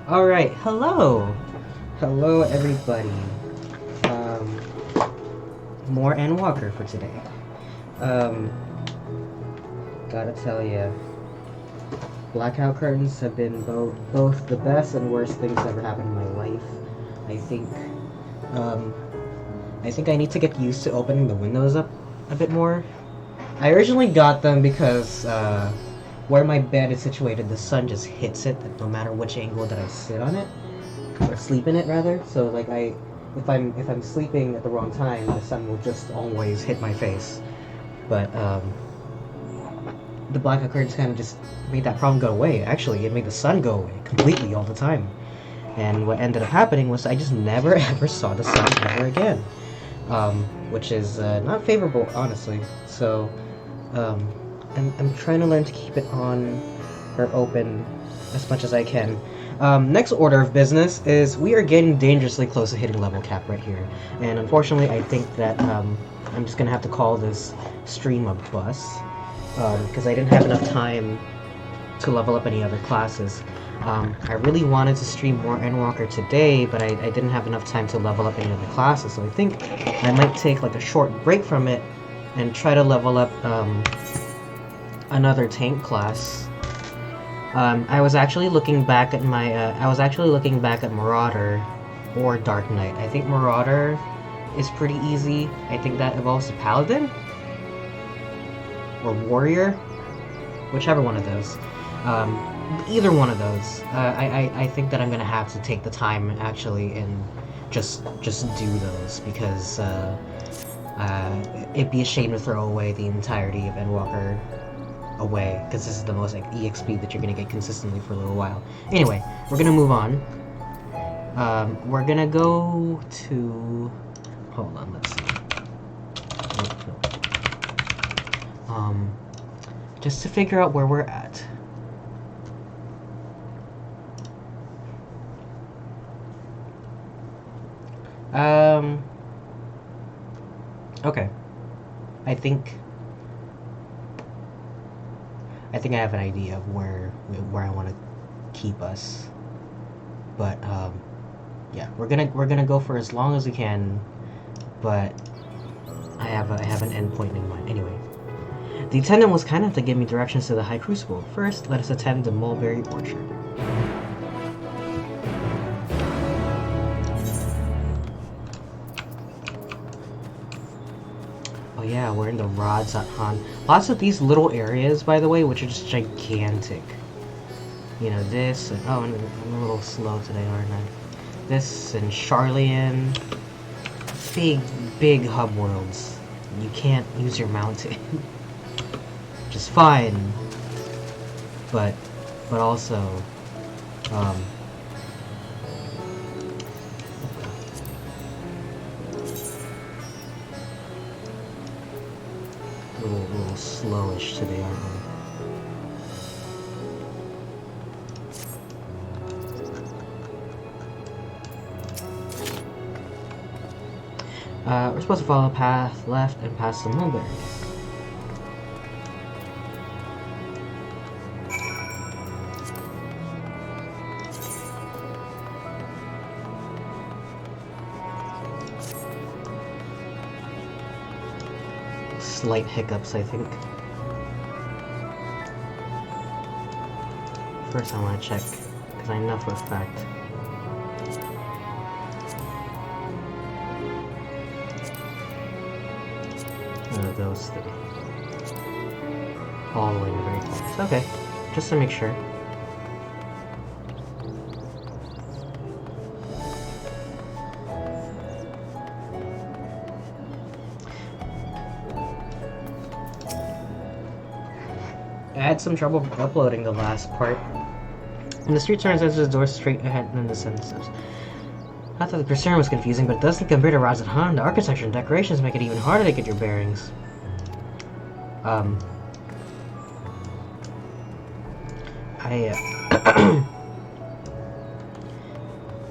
Alright, hello! Hello, everybody. Um, More Endwalker for today. Um, Gotta tell ya, blackout curtains have been both the best and worst things that ever happened in my life. I think, um, I think I need to get used to opening the windows up a bit more. I originally got them because, where my bed is situated, the sun just hits it no matter which angle that I sit on it. Or sleep in it rather. So like if I'm sleeping at the wrong time, the sun will just always hit my face. But the blackout curtains kind of just made that problem go away. Actually, it made the sun go away completely all the time. And what ended up happening was I just never ever saw the sun ever again, which is not favorable, honestly. So I'm trying to learn to keep it on or open as much as I can. Next order of business is we are getting dangerously close to hitting level cap right here. And unfortunately, I think that I'm just going to have to call this stream a bust. Because I didn't have enough time to level up any other classes. I really wanted to stream more Endwalker today, but I didn't have enough time to level up any other classes. So I think I might take like a short break from it and try to level up another tank class. I was actually looking back at Marauder or Dark Knight. I think Marauder is pretty easy. I think that evolves to Paladin or Warrior, whichever one of those. Either one of those. I think that I'm gonna have to take the time actually and just do those because it'd be a shame to throw away the entirety of Endwalker away, because this is the most like, EXP that you're gonna get consistently for a little while. Anyway, we're gonna move on. We're gonna go to... Hold on, let's see. Just to figure out where we're at. Okay. I think I have an idea of where I want to keep us, but yeah, we're gonna go for as long as we can, but I have an endpoint in mind. Anyway, the attendant was kind enough to give me directions to the High Crucible. First, let us attend the Mulberry Orchard. Oh yeah, we're in the Rods at Han. Lots of these little areas, by the way, which are just gigantic. You know, this, and, oh, and I'm a little slow today, aren't I? This and Charlian. Big hub worlds. You can't use your mountain. Which is fine. But also, a little slowish today, aren't we? We're supposed to follow a path left and past the mulberries. Slight hiccups, I think. First I want to check, because I know for a fact. Those three. All the way to the very top. Okay, just to make sure. I had some trouble uploading the last part. And the street turns as the door straight ahead and then descends steps. I thought the concern was confusing, but it doesn't compare to Rise of Han. The architecture and decorations make it even harder to get your bearings. I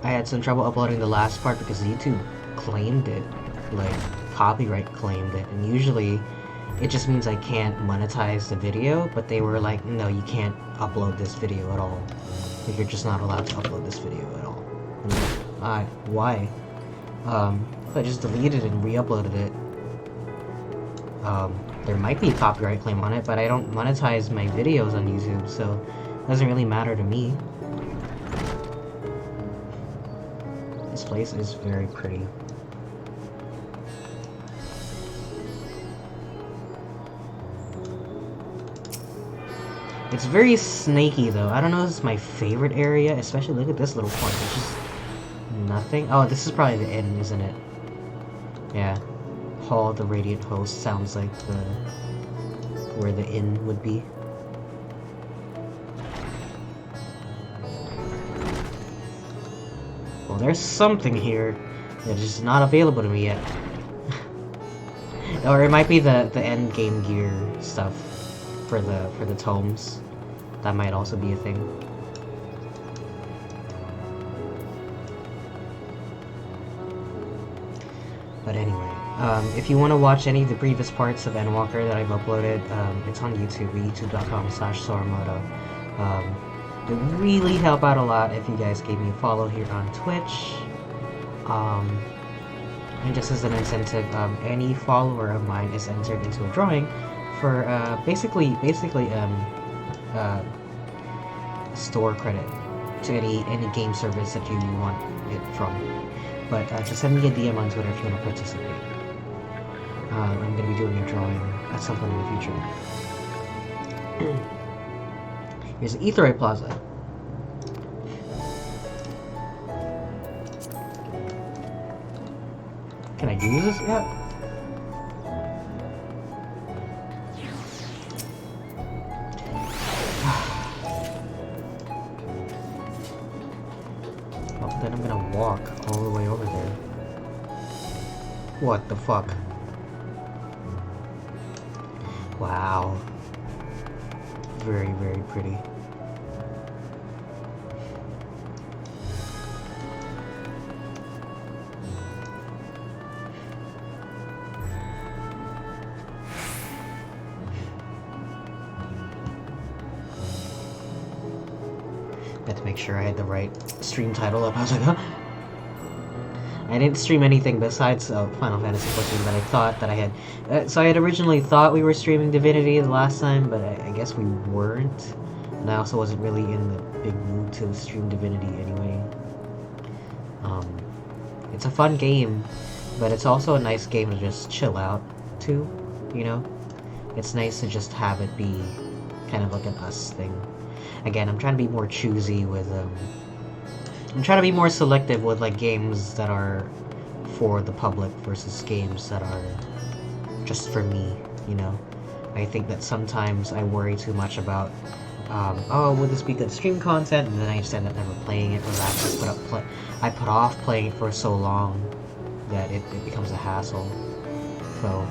had some trouble uploading the last part because YouTube claimed it, like copyright claimed it, and usually it just means I can't monetize the video, but they were like, no, you can't upload this video at all. Like, you're just not allowed to upload this video at all. Why? If I just deleted and re-uploaded it, there might be a copyright claim on it, but I don't monetize my videos on YouTube, so it doesn't really matter to me. This place is very pretty. It's very snaky though. I don't know if it's my favorite area, especially look at this little part. It's just nothing. Oh, this is probably the inn, isn't it? Yeah. Hall of the Radiant Host sounds like where the inn would be. Well, there's something here that is not available to me yet. Or it might be the end game gear stuff for the tomes. That might also be a thing. But anyway, if you want to watch any of the previous parts of Endwalker that I've uploaded, it's on YouTube, youtube.com/soramoto. It would really help out a lot if you guys gave me a follow here on Twitch. And just as an incentive, any follower of mine is entered into a drawing for basically store credit to any game service that you want it from. But just send me a DM on Twitter if you want to participate. I'm going to be doing a drawing at some point in the future. Here's the Aetheroid Plaza. Can I use this yet? Well, then I'm gonna walk all the way over there. What the fuck? Wow. Very, very pretty. I had to make sure I had the right stream title up. I was like, huh? I didn't stream anything besides Final Fantasy XIV, but I thought that I had... so I had originally thought we were streaming Divinity the last time, but I guess we weren't. And I also wasn't really in the big mood to stream Divinity anyway. It's a fun game, but it's also a nice game to just chill out to, you know? It's nice to just have it be kind of like an us thing. Again, I'm trying to be more choosy with, I'm trying to be more selective with, like, games that are for the public versus games that are just for me, you know? I think that sometimes I worry too much about, oh, would this be good stream content? And then I just end up never playing it, or I put off playing it for so long that it becomes a hassle. So...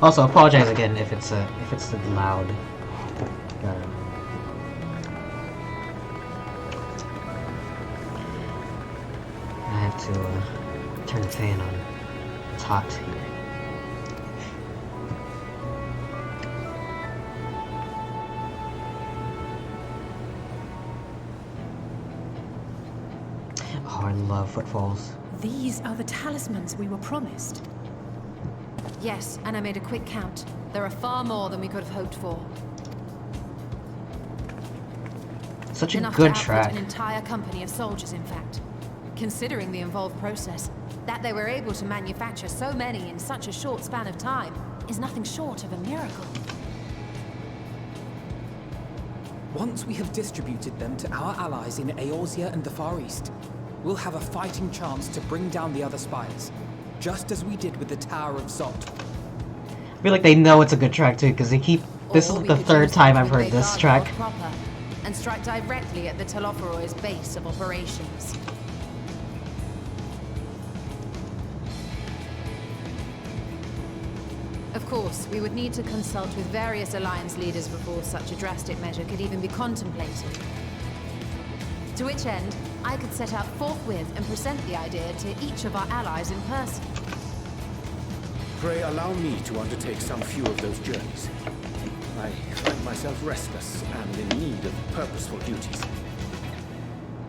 Also, apologize again if it's loud. I have to turn the fan on. It's hot here. Oh, I love footfalls. These are the talismans we were promised. Yes, and I made a quick count. There are far more than we could have hoped for. Such a Enough good to track. outfit an entire company of soldiers, in fact. Considering the involved process, that they were able to manufacture so many in such a short span of time is nothing short of a miracle. Once we have distributed them to our allies in Eorzea and the Far East, we'll have a fighting chance to bring down the other spires. Just as we did with the Tower of Zot. I feel like they know it's a good track too, because they keep... This is like the third time I've heard this track. Proper, and strike directly at the Telophoroid's base of operations. Of course, we would need to consult with various Alliance leaders before such a drastic measure could even be contemplated. To which end, I could set out forthwith and present the idea to each of our allies in person. Pray allow me to undertake some few of those journeys. I find myself restless and in need of purposeful duties.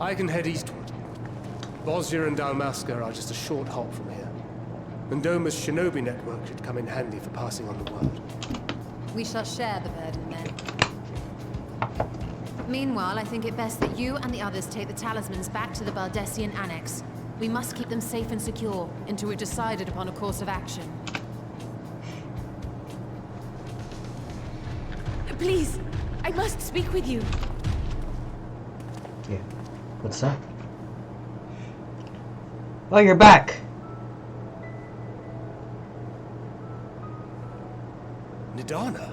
I can head eastward. Bosnia and Dalmasca are just a short hop from here. Mendoma's shinobi network should come in handy for passing on the word. We shall share the burden then. Meanwhile, I think it best that you and the others take the talismans back to the Baldessian Annex. We must keep them safe and secure until we've decided upon a course of action. Please, I must speak with you. Yeah. What's up? Oh, you're back! Nidana?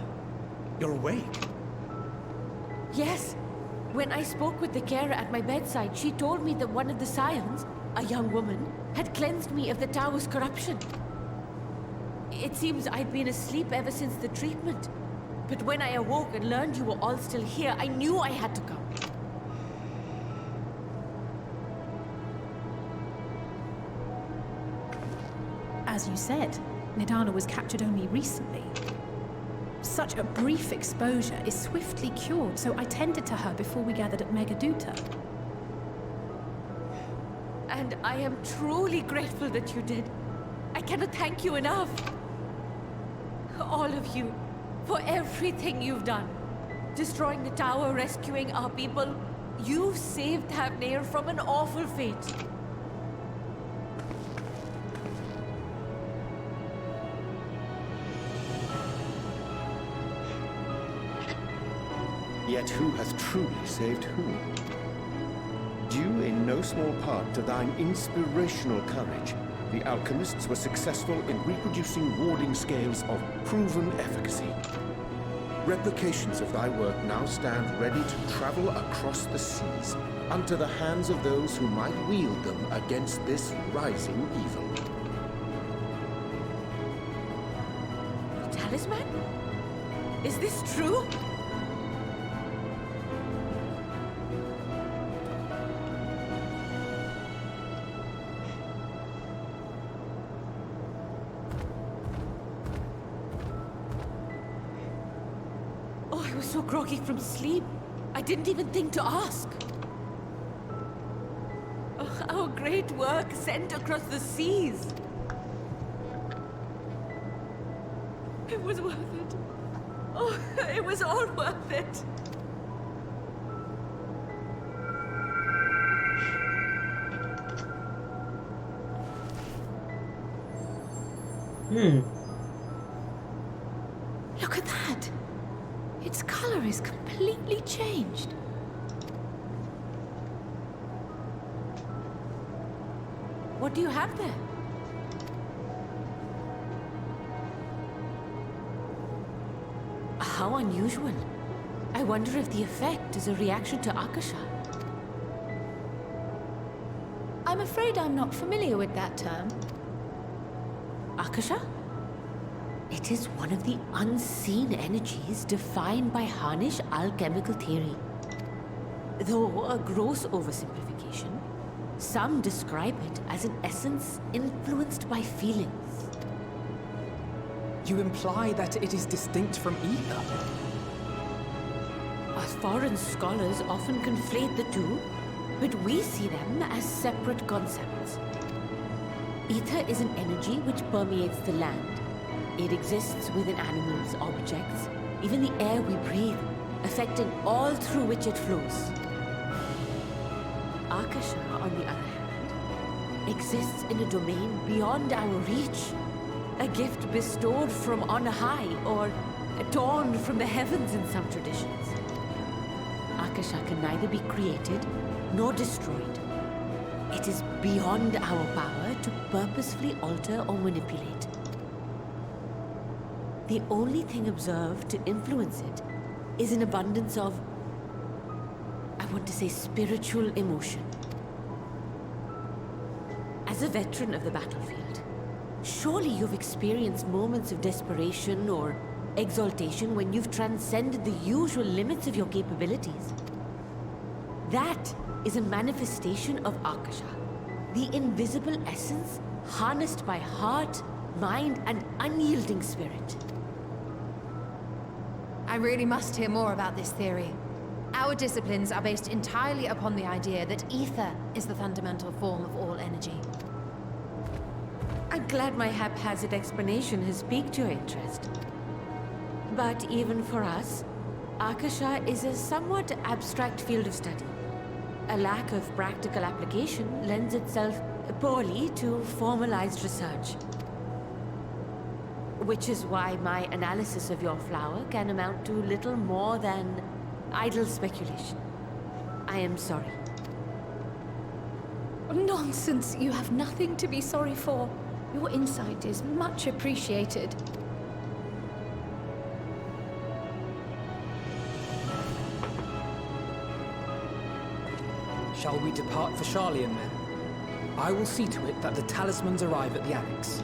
You're awake? Yes. When I spoke with the carer at my bedside, she told me that one of the scions, a young woman, had cleansed me of the tower's corruption. It seems I'd been asleep ever since the treatment. But when I awoke and learned you were all still here, I knew I had to come. As you said, Nidana was captured only recently. Such a brief exposure is swiftly cured, so I tended to her before we gathered at Megaduta. And I am truly grateful that you did. I cannot thank you enough. All of you, for everything you've done. Destroying the tower, rescuing our people. You've saved Thavnair from an awful fate. Yet who has truly saved whom? Due in no small part to thine inspirational courage, the alchemists were successful in reproducing warding scales of proven efficacy. Replications of thy work now stand ready to travel across the seas, unto the hands of those who might wield them against this rising evil. The talisman? Is this true? I was so groggy from sleep, I didn't even think to ask. Oh, our great work sent across the seas. It was worth it. Oh, it was all worth it. Look at that. Its color is completely changed. What do you have there? How unusual. I wonder if the effect is a reaction to Akasha. I'm afraid I'm not familiar with that term. Akasha? It is one of the unseen energies defined by Harnish alchemical theory. Though a gross oversimplification, some describe it as an essence influenced by feelings. You imply that it is distinct from ether? Us foreign scholars often conflate the two, but we see them as separate concepts. Ether is an energy which permeates the land. It exists within animals, objects, even the air we breathe, affecting all through which it flows. Akasha, on the other hand, exists in a domain beyond our reach. A gift bestowed from on high, or torn from the heavens in some traditions. Akasha can neither be created nor destroyed. It is beyond our power to purposefully alter or manipulate. The only thing observed to influence it is an abundance of, I want to say, spiritual emotion. As a veteran of the battlefield, surely you've experienced moments of desperation or exaltation when you've transcended the usual limits of your capabilities. That is a manifestation of Akasha, the invisible essence harnessed by heart, mind, and unyielding spirit. I really must hear more about this theory. Our disciplines are based entirely upon the idea that ether is the fundamental form of all energy. I'm glad my haphazard explanation has piqued your interest. But even for us, Akasha is a somewhat abstract field of study. A lack of practical application lends itself poorly to formalized research. Which is why my analysis of your flower can amount to little more than idle speculation. I am sorry. Nonsense. You have nothing to be sorry for. Your insight is much appreciated. Shall we depart for Charlian then? I will see to it that the talismans arrive at the Annex.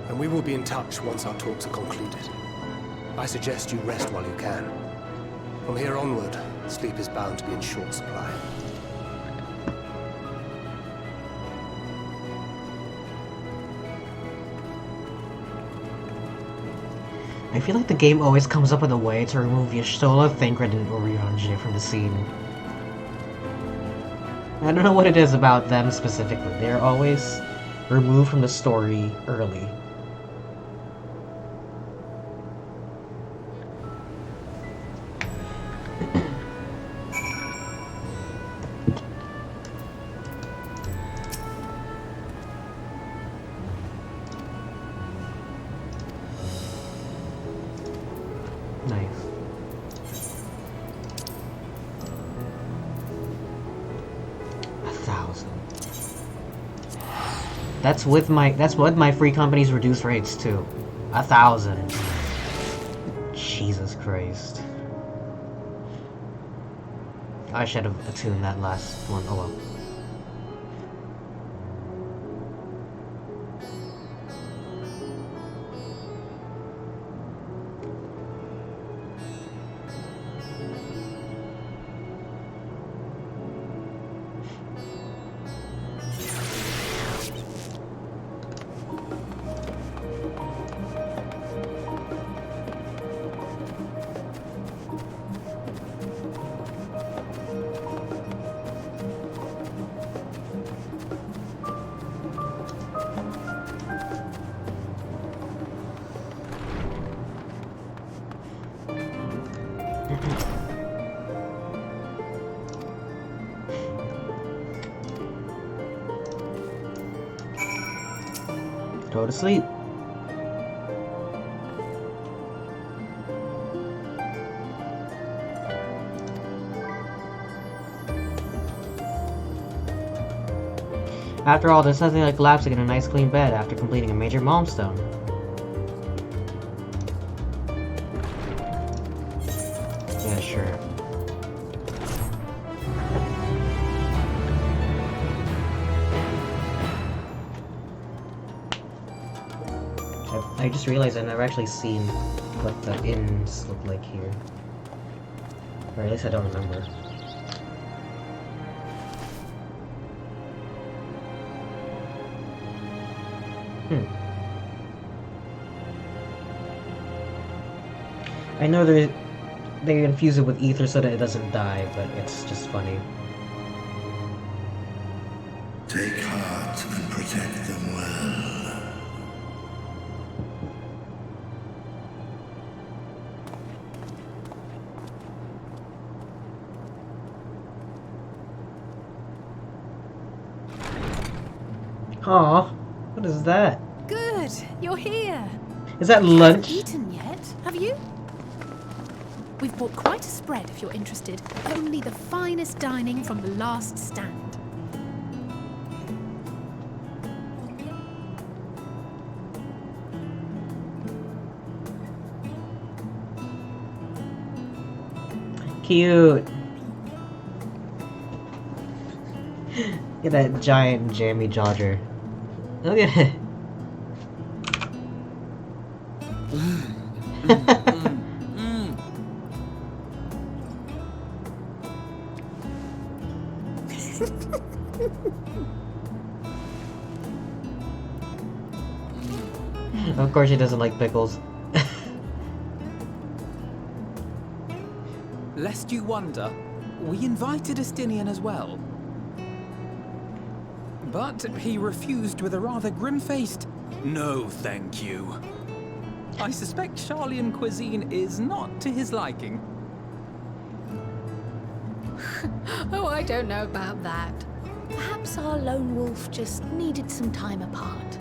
And we will be in touch once our talks are concluded. I suggest you rest while you can. From here onward, sleep is bound to be in short supply. I feel like the game always comes up with a way to remove Y'shtola, Thancred, and Urianger from the scene. I don't know what it is about them specifically. They're always removed from the story early. Nice. That's with my free company's reduced rates too. 1,000. Jesus Christ. I should have attuned that last one. Oh well. Go to sleep. After all, there's nothing like collapsing in a nice clean bed after completing a major milestone. Yeah, sure. I just realized I've never actually seen what the inns look like here. Or at least I don't remember. I know they infuse it with ether so that it doesn't die, but it's just funny. Take heart and protect them well. Aw, what is that? Good, you're here. Is that lunch? Eaten yet? Have you? We've bought quite a spread if you're interested. Only the finest dining from the last stand. Cute. Look at that giant jammy Jodger. Look at it. Of course she doesn't like pickles. Lest you wonder, we invited Estinian as well. But he refused with a rather grim-faced, "No, thank you." I suspect Charlian cuisine is not to his liking. Oh, I don't know about that. Perhaps our lone wolf just needed some time apart.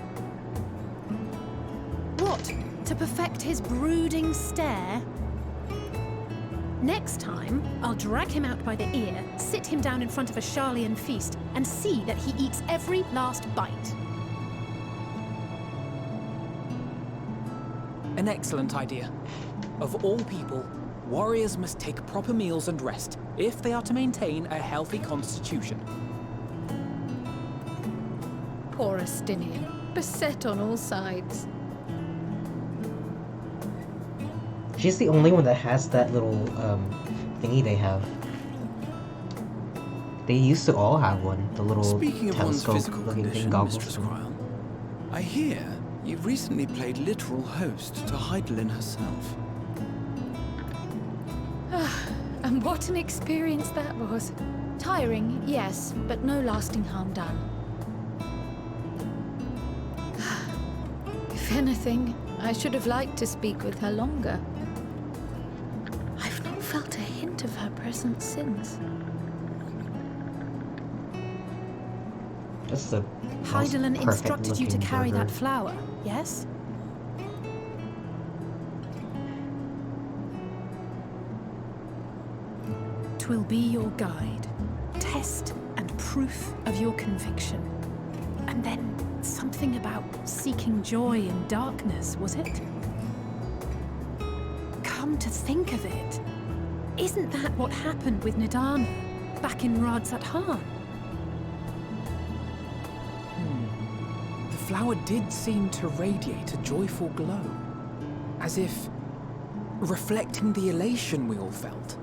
What? To perfect his brooding stare? Next time, I'll drag him out by the ear, sit him down in front of a Charlian feast, and see that he eats every last bite. An excellent idea. Of all people, warriors must take proper meals and rest if they are to maintain a healthy constitution. Poor Estinian, beset on all sides. She's the only one that has that little thingy they have. They used to all have one, the little Speaking of one's telescope physical looking thing, condition, goggles. Mistress Cryle, I hear you've recently played literal host to Heidelin herself. And what an experience that was. Tiring, yes, but no lasting harm done. If anything, I should have liked to speak with her longer. I've not felt a hint of her presence since. That's the Heidelin most instructed you to perfect-looking carry burger. that flower, yes? Twill be your guide, test and proof of your conviction. And then something about seeking joy in darkness, was it? Come to think of it, isn't that what happened with Nidana back in Radzat-Han? The flower did seem to radiate a joyful glow, as if reflecting the elation we all felt,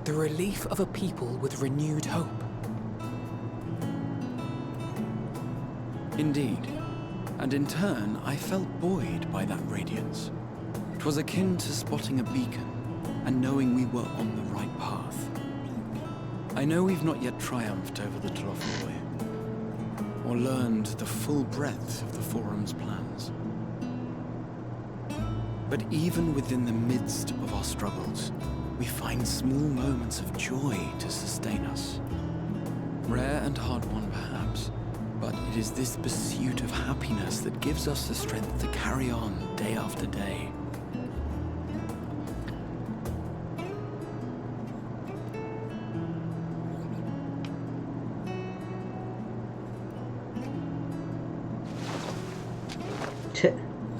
the relief of a people with renewed hope. Indeed, and in turn, I felt buoyed by that radiance. It was akin to spotting a beacon and knowing we were on the right path. I know we've not yet triumphed over the Tlofoi, or learned the full breadth of the Forum's plans. But even within the midst of our struggles, we find small moments of joy to sustain us. Rare and hard-won, perhaps, but it is this pursuit of happiness that gives us the strength to carry on day after day.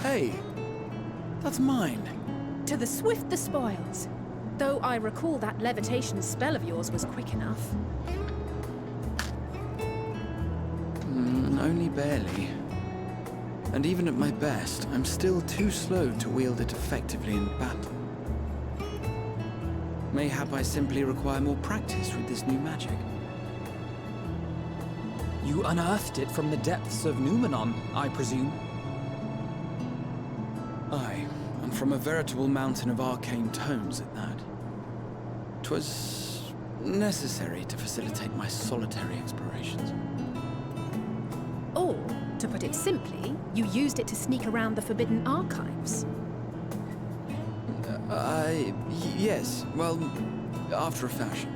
Hey, that's mine. To the swift the spoils. Though I recall that levitation spell of yours was quick enough. Only barely. And even at my best, I'm still too slow to wield it effectively in battle. Mayhap I simply require more practice with this new magic. You unearthed it from the depths of Numenon, I presume? Aye, and from a veritable mountain of arcane tomes at that. 'Twas necessary to facilitate my solitary explorations. Or, to put it simply, you used it to sneak around the Forbidden Archives. Yes, well, after a fashion.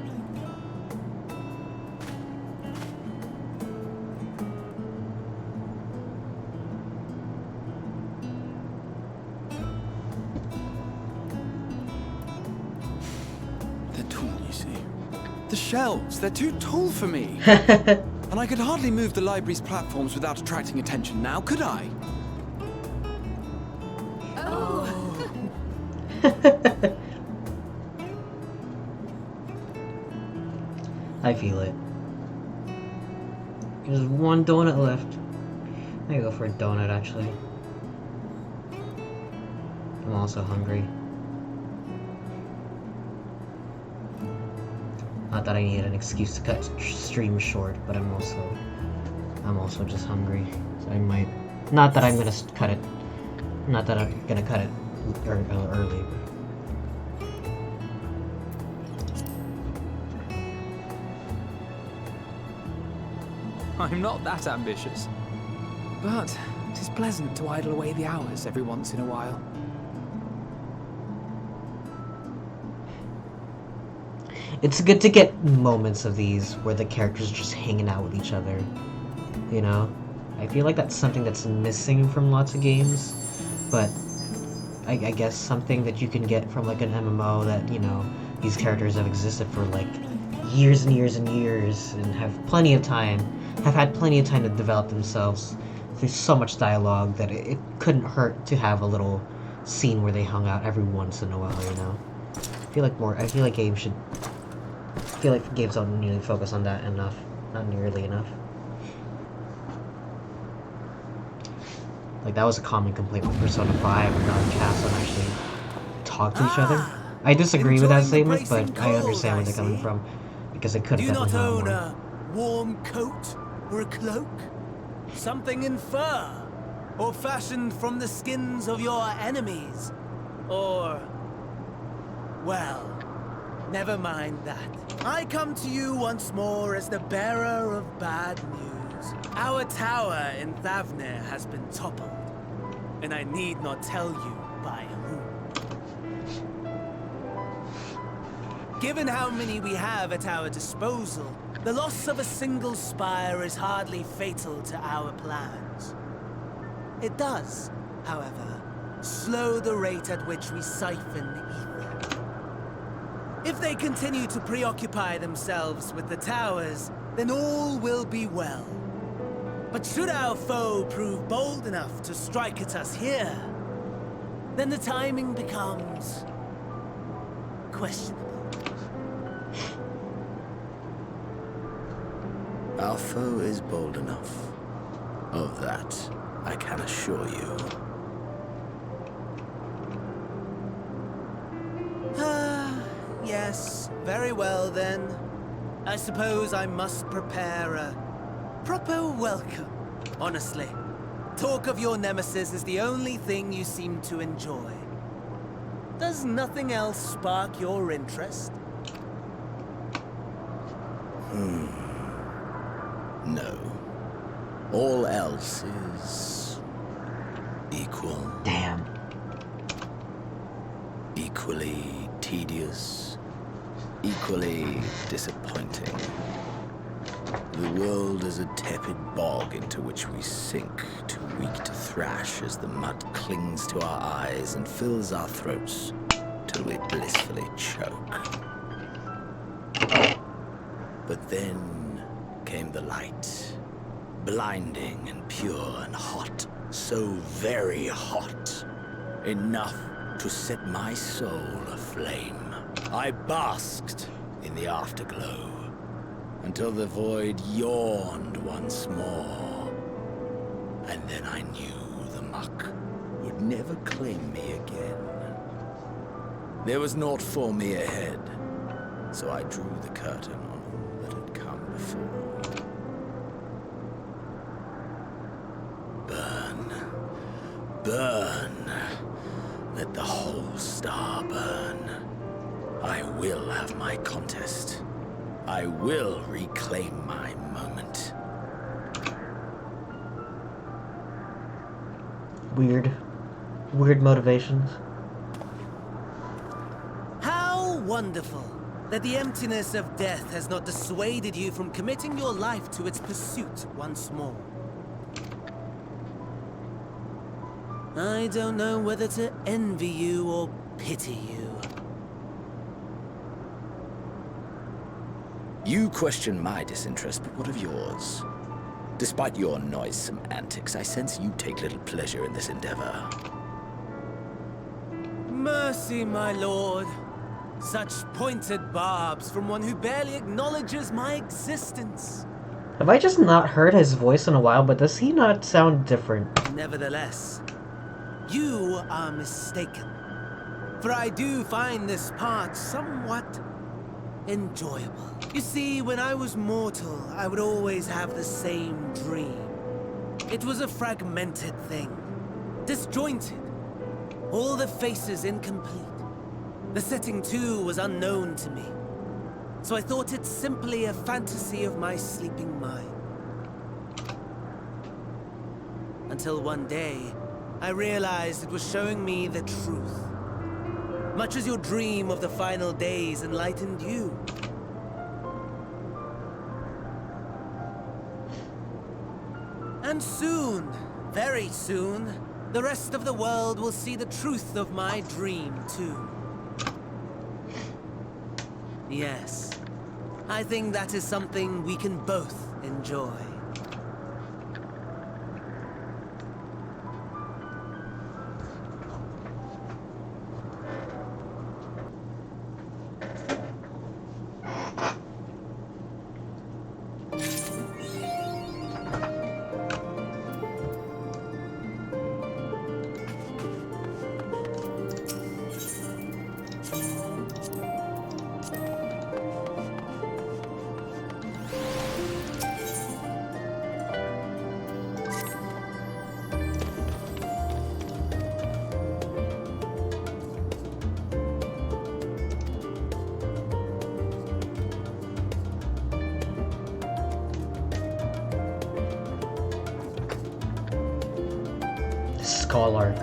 They're tall, you see. The shelves, they're too tall for me. And I could hardly move the library's platforms without attracting attention now, could I? I feel it. There's one donut left. I'm gonna go for a donut, actually. I'm also hungry. Not that I need an excuse to cut stream short, but I'm also just hungry. So I might, not that I'm gonna cut it Not that I'm gonna cut it early. I'm not that ambitious. But it is pleasant to idle away the hours every once in a while. It's good to get moments of these where the characters are just hanging out with each other. You know? I feel like that's something that's missing from lots of games. But I guess something that you can get from like an MMO that, you know, these characters have existed for like years and years and years and have had plenty of time to develop themselves. There's so much dialogue that it couldn't hurt to have a little scene where they hung out every once in a while, you know? I feel like games don't really focus on that enough. Not nearly enough. Like, that was a common complaint with Persona 5, where the cast don't actually talk to each other. I disagree with that statement, but I understand where they're coming from, because they could have definitely done more. Do you not own a warm coat or a cloak? Something in fur? Or fashioned from the skins of your enemies? Or... well, never mind that. I come to you once more as the bearer of bad news. Our tower in Thavnir has been toppled, and I need not tell you by whom. Given how many we have at our disposal, the loss of a single spire is hardly fatal to our plans. It does, however, slow the rate at which we siphon ether. If they continue to preoccupy themselves with the towers, then all will be well. But should our foe prove bold enough to strike at us here, then the timing becomes questionable. Our foe is bold enough. Of that, I can assure you. Yes, very well then. I suppose I must prepare a proper welcome. Honestly, talk of your nemesis is the only thing you seem to enjoy. Does nothing else spark your interest? No. All else is... equal. Damn. Equally tedious. Equally disappointing. The world is a tepid bog into which we sink, too weak to thrash as the mud clings to our eyes and fills our throats till we blissfully choke. But then came the light, blinding and pure and hot, so very hot, enough to set my soul aflame. I basked in the afterglow, until the void yawned once more. And then I knew the muck would never claim me again. There was naught for me ahead, so I drew the curtain on all that had come before. Burn, burn, let the whole star burn. I will have my contest. I will reclaim my moment. Weird motivations. How wonderful that the emptiness of death has not dissuaded you from committing your life to its pursuit once more. I don't know whether to envy you or pity you. You question my disinterest, but what of yours? Despite your noisome antics, I sense you take little pleasure in this endeavor. Mercy, my lord. Such pointed barbs from one who barely acknowledges my existence. Have I just not heard his voice in a while, but does he not sound different? Nevertheless, you are mistaken. For I do find this part somewhat enjoyable. You see, when I was mortal, I would always have the same dream. It was a fragmented thing, disjointed, All the faces incomplete. The setting too was unknown to me. So I thought it simply a fantasy of my sleeping mind. Until one day, I realized it was showing me the truth. Much as your dream of the final days enlightened you. And soon, very soon, the rest of the world will see the truth of my dream, too. Yes, I think that is something we can both enjoy. Skull arc.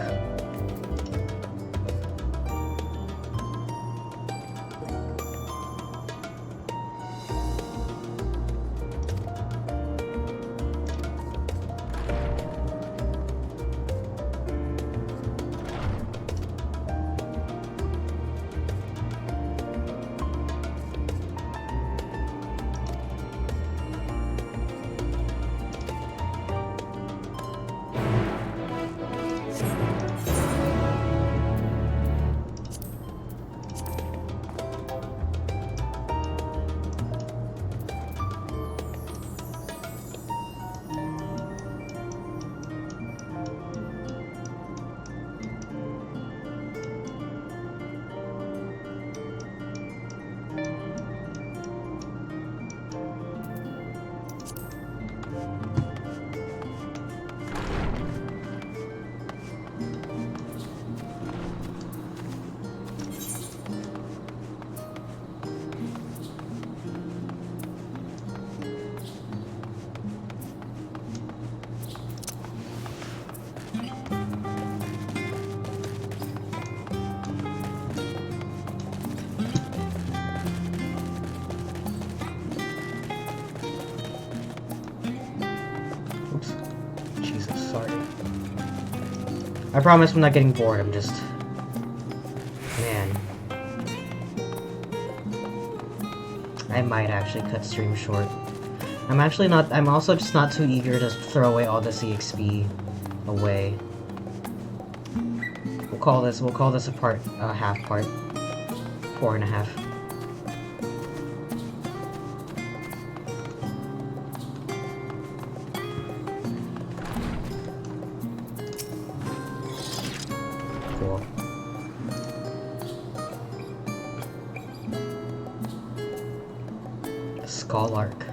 I promise I'm not getting bored, I'm just... Man. I might actually cut stream short. I'm also just not too eager to throw away all this EXP away. We'll call this a part, half part. 4.5. Skull arc.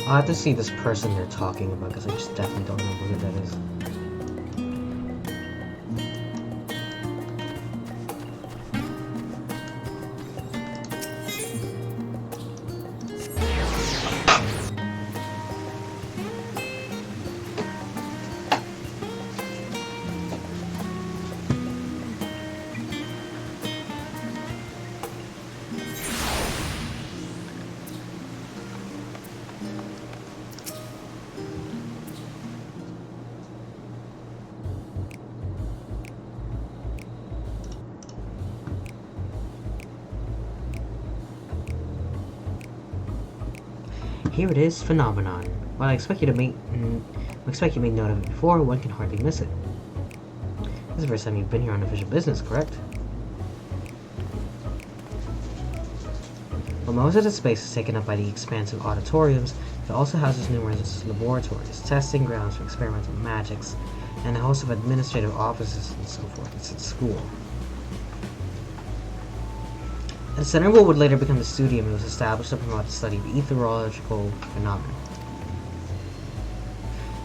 I'll have to see this person they're talking about because I just definitely don't remember who that is. Here it is, Phenomenon. While I expect you made note of it before, one can hardly miss it. This is the first time you've been here on official business, correct? While most of the space is taken up by the expansive auditoriums, it also houses numerous laboratories, testing grounds for experimental magics, and a host of administrative offices and so forth. It's a school. The center of what would later become the studium, it was established to promote the study of ethereological phenomena.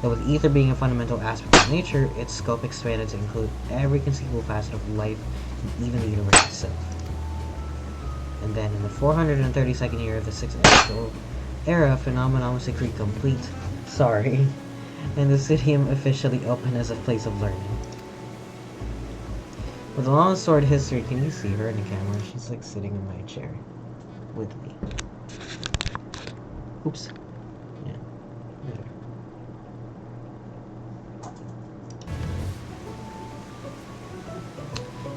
Though with ether being a fundamental aspect of nature, its scope expanded to include every conceivable facet of life and even the universe itself. And then in the 432nd year of the 6th Astral Era, Phenomenon was decreed complete. And the studium officially opened as a place of learning. With a long storied history, can you see her in the camera? She's like sitting in my chair with me. Oops. Yeah. There.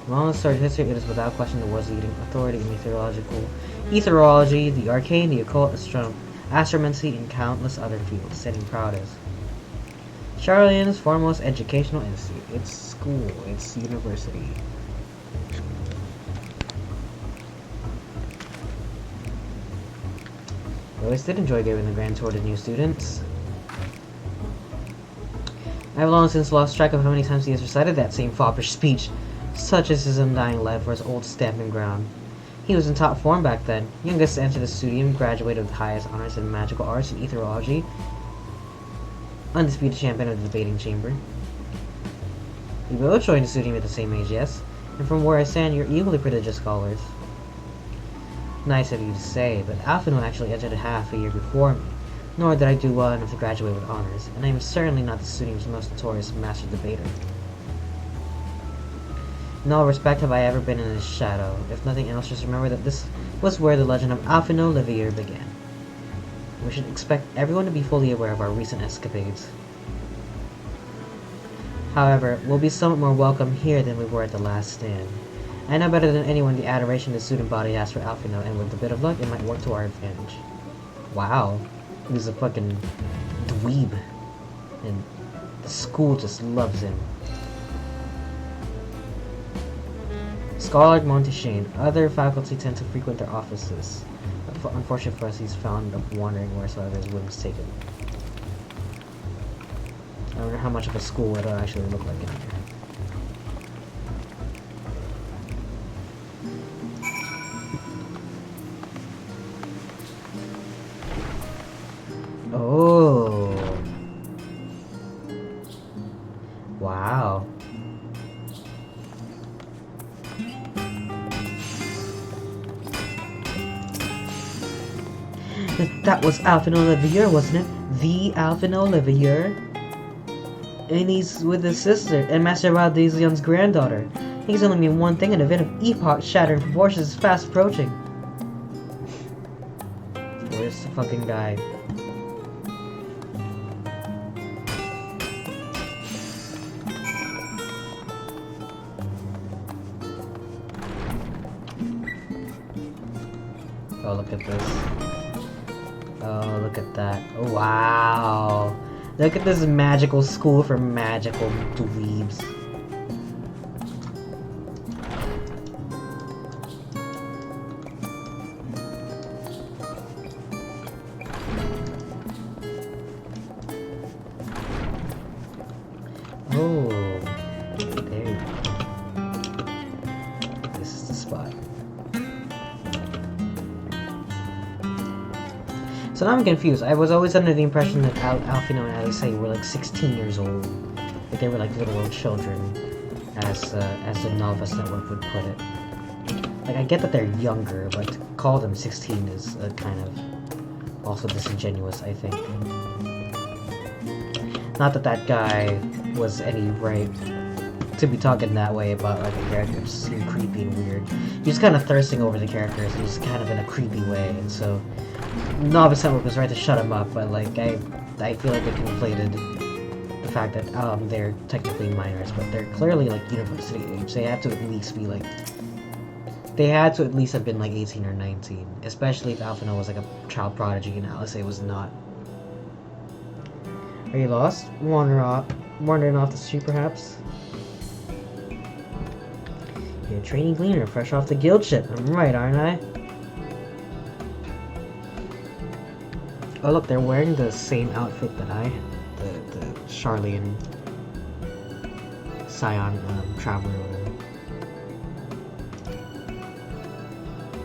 Long storied history, it is without question the world's leading authority in etherology, the arcane, the occult, astromancy, and countless other fields, standing proud as Charlotte's foremost educational institute. It's school, it's university. I always did enjoy giving the grand tour to new students. I have long since lost track of how many times he has recited that same foppish speech, such as his undying love for his old stamping ground. He was in top form back then, youngest to enter the studium, graduated with highest honors in magical arts and etherology, undisputed champion of the debating chamber. We both joined the studium at the same age, yes, and from where I stand, you're equally prodigious scholars. Nice of you to say, but Alphino actually entered half a year before me, nor did I do well enough to graduate with honors, and I am certainly not the studium's most notorious master debater. In all respect have I ever been in his shadow. If nothing else, just remember that this was where the legend of Alphino Livier began. We should expect everyone to be fully aware of our recent escapades. However, we'll be somewhat more welcome here than we were at the last stand. I know better than anyone the adoration the student body has for Alphino, and with a bit of luck, it might work to our advantage. Wow. He's a fucking dweeb. And the school just loves him. Scholar Montaigne. Other faculty tend to frequent their offices. Unfortunately for us, he's found up wandering wheresoever his whims take him. I wonder how much of a school it'll actually look like in here. Oh. Wow. That was Alphino Livier, wasn't it? The Alphino Livier? And he's with his sister, and Master Valdezion's granddaughter. He's only mean one thing, an event of epoch-shattering proportions is fast approaching. Where's the fucking guy? Oh, look at this. Oh, look at that. Oh, wow. Look at this magical school for magical dweebs. Oh, there you go. This is the spot. So now I'm confused. I was always under the impression that Alphino and Alice were like 16 years old. Like they were like little children, as the Novice Network would put it. Like, I get that they're younger, but to call them 16 is kind of also disingenuous, I think. Not that that guy was any right to be talking that way about like a character. It just seemed creepy and weird. He was kind of thirsting over the characters, and just kind of in a creepy way, and so Novice Network was right to shut him up, but like I feel like they conflated the fact that they're technically minors, but they're clearly like university age. They have to at least be like They had to at least have been like 18 or 19, especially if Alphinaud was like a child prodigy and Alice was not. Are you lost? Wandering off the street, perhaps? You're a trainee gleaner, fresh off the guild ship. I'm right, aren't I? Oh look, they're wearing the same outfit that I had. The Charlie and Scion Traveler or whatever.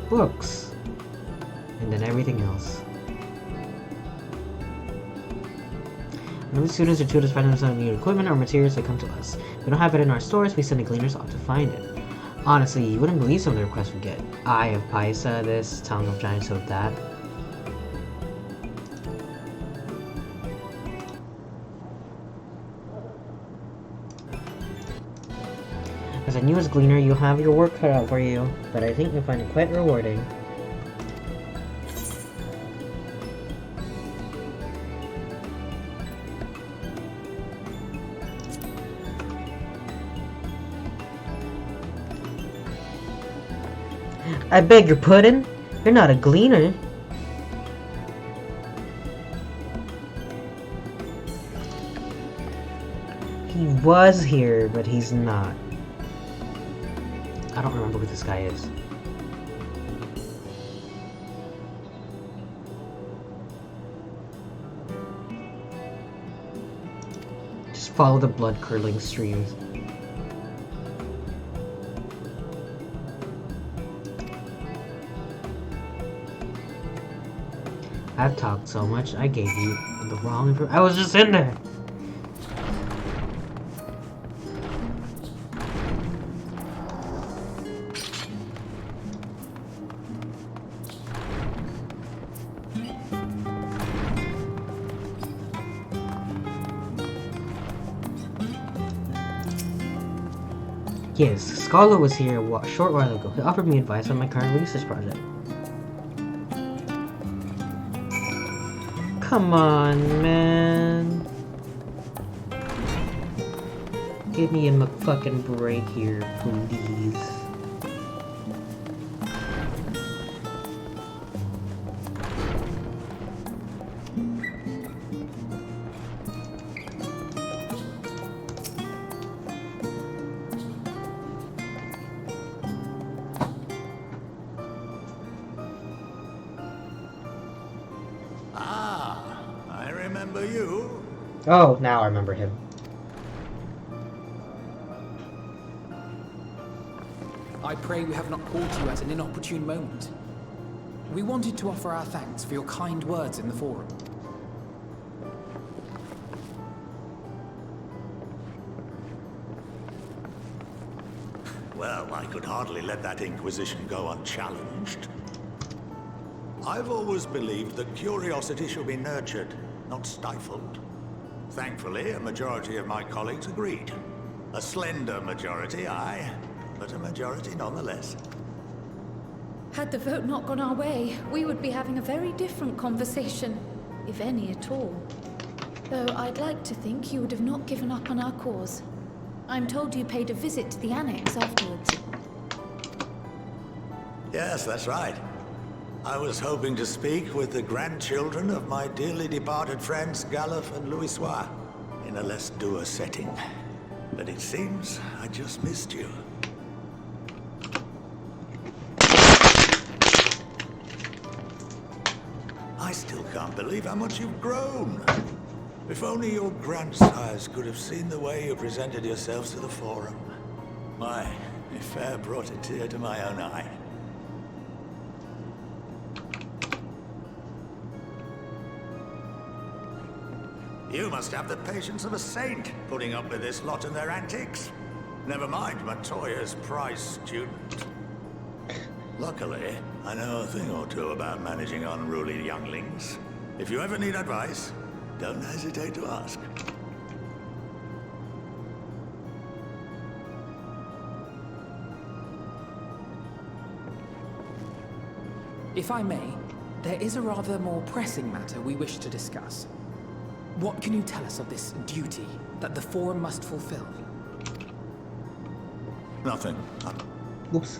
Books. And then everything else. Whenever students or tutors find themselves in need of equipment or materials, they come to us. If we don't have it in our stores, we send the gleaners off to find it. Honestly, you wouldn't believe some of the requests we get. Eye of Paisa this, Tongue of Giant Toad that. As a newest gleaner, you'll have your work cut out for you, but I think you'll find it quite rewarding. I beg your pudding? You're not a gleaner. He was here, but he's not. I don't remember who this guy is. Just follow the blood-curdling streams. I've talked so much, I gave you the wrong information. I was just in there! Yes, Scholar was here a short while ago. He offered me advice on my current research project. Come on, man. Give me a fucking break here, please. Oh, now I remember him. I pray we have not called you at an inopportune moment. We wanted to offer our thanks for your kind words in the forum. Well, I could hardly let that inquisition go unchallenged. I've always believed that curiosity should be nurtured, not stifled. Thankfully, a majority of my colleagues agreed. A slender majority, aye, but a majority nonetheless. Had the vote not gone our way, we would be having a very different conversation, if any at all. Though I'd like to think you would have not given up on our cause. I'm told you paid a visit to the annex afterwards. Yes, that's right. I was hoping to speak with the grandchildren of my dearly departed friends Galuf and Louisoix in a less dour setting. But it seems I just missed you. I still can't believe how much you've grown. If only your grandsires could have seen the way you presented yourselves to the forum. My, it fair brought a tear to my own eye. You must have the patience of a saint, putting up with this lot and their antics. Never mind Montoya's prize student. Luckily, I know a thing or two about managing unruly younglings. If you ever need advice, don't hesitate to ask. If I may, there is a rather more pressing matter we wish to discuss. What can you tell us of this duty that the Forum must fulfill? Nothing. Oops.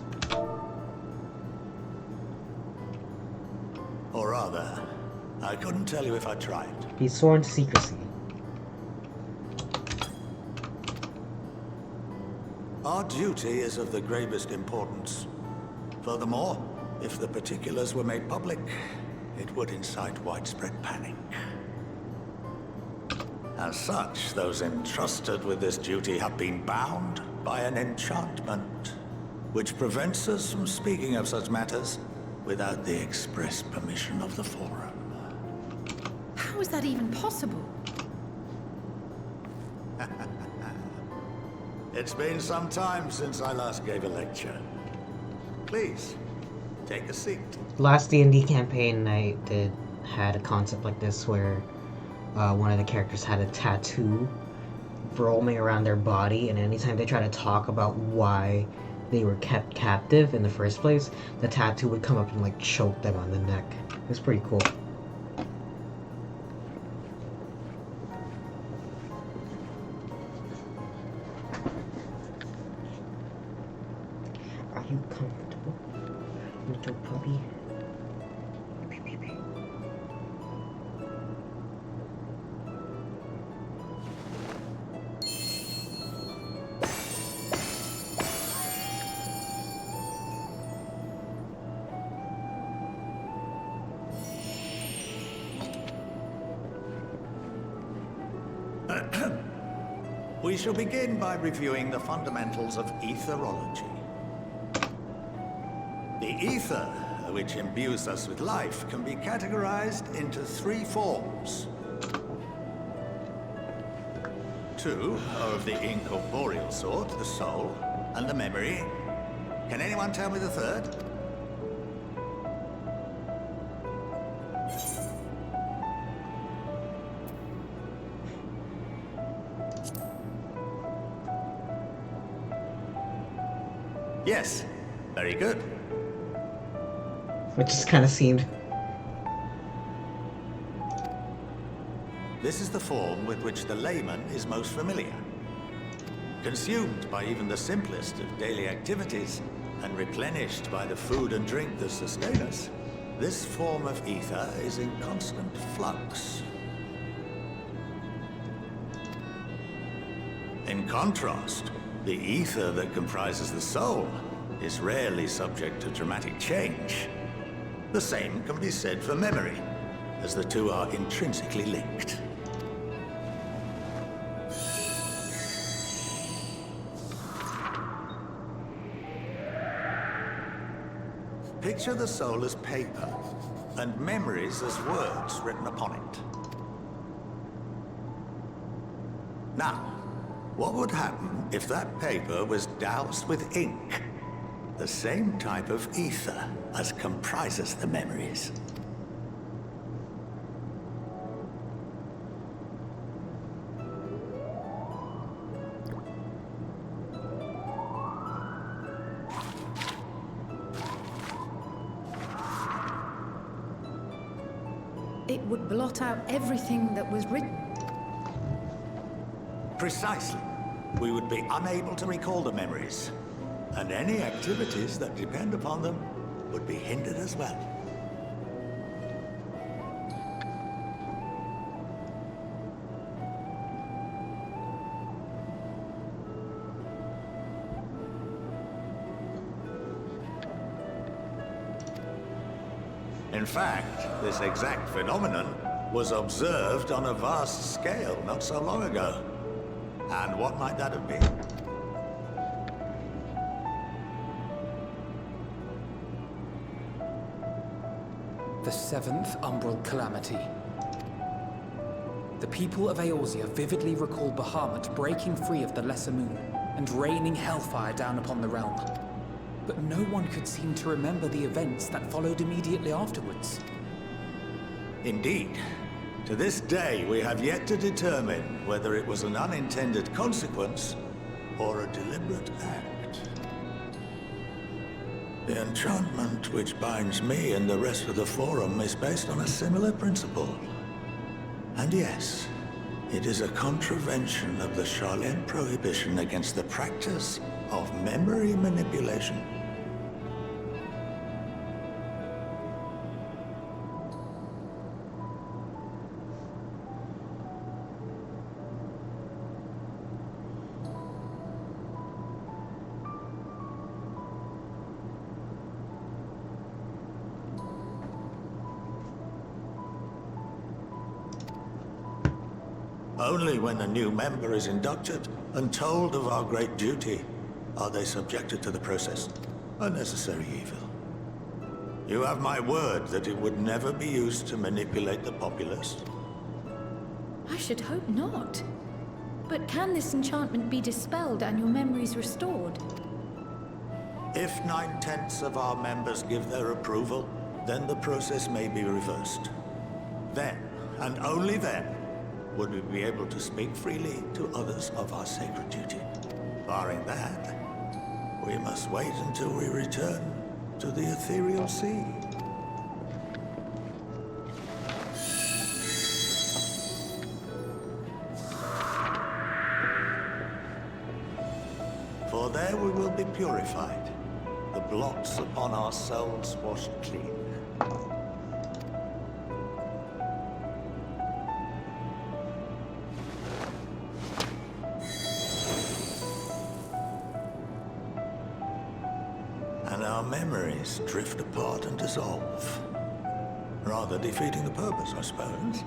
bother. I couldn't tell you if I tried. He's sworn to secrecy. Our duty is of the gravest importance. Furthermore, if the particulars were made public, it would incite widespread panic. As such, those entrusted with this duty have been bound by an enchantment, which prevents us from speaking of such matters without the express permission of the Forum. How is that even possible? It's been some time since I last gave a lecture. Please, take a seat. Last D&D campaign I did had a concept like this where one of the characters had a tattoo roaming around their body, and anytime they try to talk about why they were kept captive in the first place, the tattoo would come up and like choke them on the neck. It was pretty cool. Are you comfortable, little puppy? We shall begin by reviewing the fundamentals of etherology. The ether, which imbues us with life, can be categorized into three forms. Two are of the incorporeal sort, the soul and the memory. Can anyone tell me the third? Yes, very good. It just kind of seemed. This is the form with which the layman is most familiar. Consumed by even the simplest of daily activities, and replenished by the food and drink that sustain us, this form of ether is in constant flux. In contrast, the ether that comprises the soul is rarely subject to dramatic change. The same can be said for memory, as the two are intrinsically linked. Picture the soul as paper, and memories as words written upon it. Now, what would happen if that paper was doused with ink? The same type of ether as comprises the memories. It would blot out everything that was written. Precisely. We would be unable to recall the memories, and any activities that depend upon them would be hindered as well. In fact, this exact phenomenon was observed on a vast scale not so long ago. And what might that have been? The seventh Umbral Calamity. The people of Eorzea vividly recall Bahamut breaking free of the Lesser Moon and raining hellfire down upon the realm. But no one could seem to remember the events that followed immediately afterwards. Indeed. To this day, we have yet to determine whether it was an unintended consequence or a deliberate act. The enchantment which binds me and the rest of the Forum is based on a similar principle. And yes, it is a contravention of the Charlene prohibition against the practice of memory manipulation. Only when a new member is inducted and told of our great duty are they subjected to the process. A necessary evil. You have my word that it would never be used to manipulate the populace. I should hope not. But can this enchantment be dispelled and your memories restored? If 9/10 of our members give their approval, then the process may be reversed. Then, and only then, would we be able to speak freely to others of our sacred duty. Barring that, we must wait until we return to the ethereal sea. For there we will be purified, the blots upon our souls washed clean. And our memories drift apart and dissolve. Rather defeating the purpose, I suppose.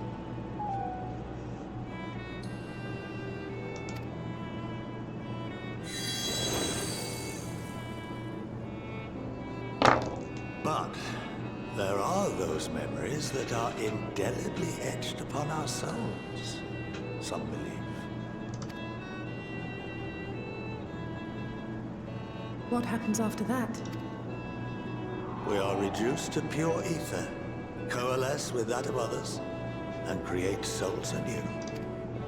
But there are those memories that are indelibly etched upon our souls, some believe. What happens after that? We are reduced to pure ether, coalesce with that of others, and create souls anew.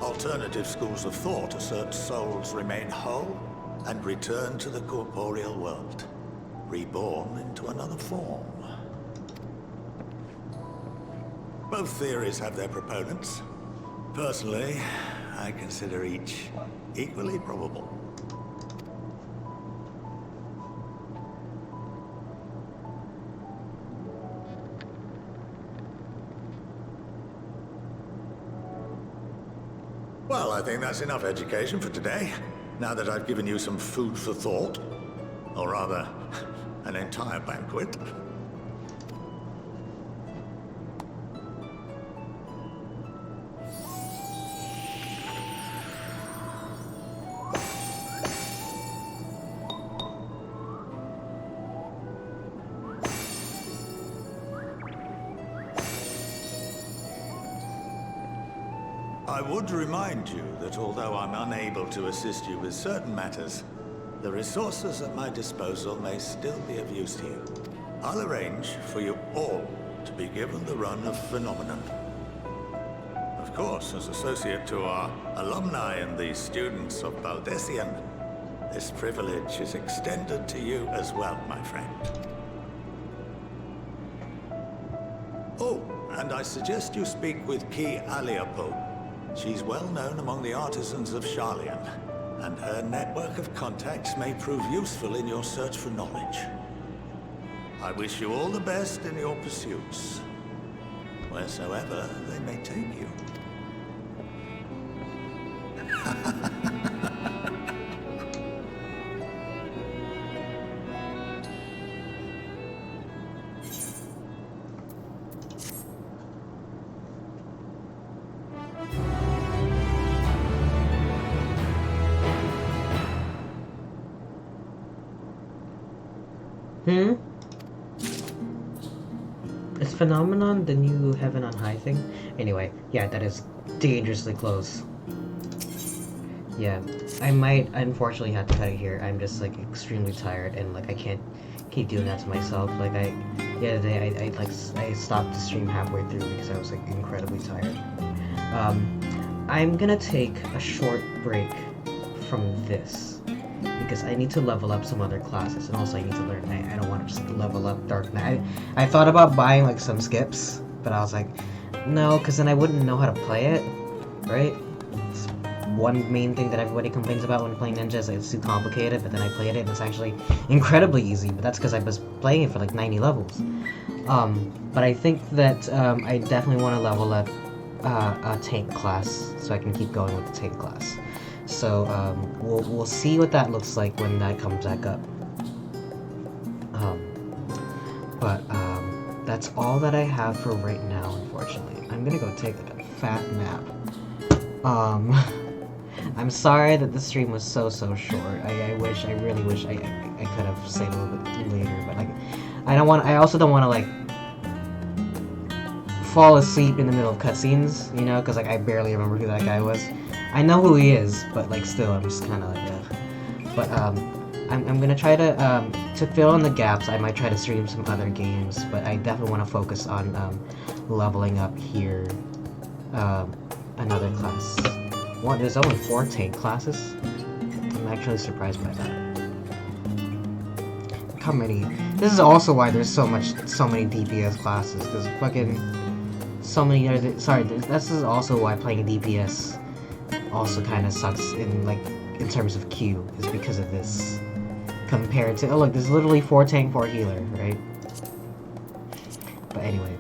Alternative schools of thought assert souls remain whole and return to the corporeal world, reborn into another form. Both theories have their proponents. Personally, I consider each equally probable. Well, I think that's enough education for today, now that I've given you some food for thought. Or rather, an entire banquet. I would remind you that although I'm unable to assist you with certain matters, the resources at my disposal may still be of use to you. I'll arrange for you all to be given the run of Phenomenon. Of course, as associate to our alumni and the students of Baldessian, this privilege is extended to you as well, my friend. Oh, and I suggest you speak with Ki Aliapo. She's well known among the artisans of Sharlayan, and her network of contacts may prove useful in your search for knowledge. I wish you all the best in your pursuits, wheresoever they may take you. Is Phenomenon the new Heaven on High thing? Anyway, yeah, that is dangerously close. Yeah, I might unfortunately have to cut it here. I'm just like extremely tired and like I can't keep doing that to myself. Like the other day I stopped the stream halfway through because I was like incredibly tired. I'm gonna take a short break from this because I need to level up some other classes, and also I need to learn. I don't want to just level up Dark Knight. I thought about buying like some skips, but I was like, no, because then I wouldn't know how to play it, right? It's one main thing that everybody complains about when playing Ninja is like it's too complicated, but then I played it and it's actually incredibly easy, but that's because I was playing it for like 90 levels. But I think that I definitely want to level up a tank class so I can keep going with the tank class. So we'll see what that looks like when that comes back up. That's all that I have for right now, unfortunately. I'm gonna go take like a fat nap. I'm sorry that the stream was so short. I really wish I could have stayed a little bit later, but like, I also don't want to like fall asleep in the middle of cutscenes, you know, because like I barely remember who that guy was. I know who he is, but like still, I'm just kind of like, ugh. But I'm gonna try to fill in the gaps. I might try to stream some other games, but I definitely want to focus on leveling up here. Another class. What? There's only 4 tank classes? I'm actually surprised by that. Look how many. This is also why there's so many DPS classes, because fucking so many other. Sorry, this is also why playing DPS also kind of sucks in terms of Q, is because of this. Compared to, oh look, there's literally 4 tank, 4 healer, right? But anyway,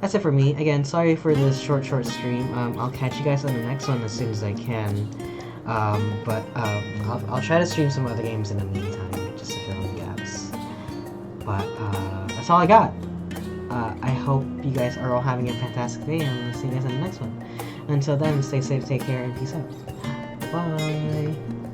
that's it for me. Again, sorry for this short stream. I'll catch you guys on the next one as soon as I can. I'll try to stream some other games in the meantime, just to fill in the gaps. But, that's all I got. I hope you guys are all having a fantastic day, and I'll see you guys on the next one. Until then, stay safe, take care, and peace out. Bye!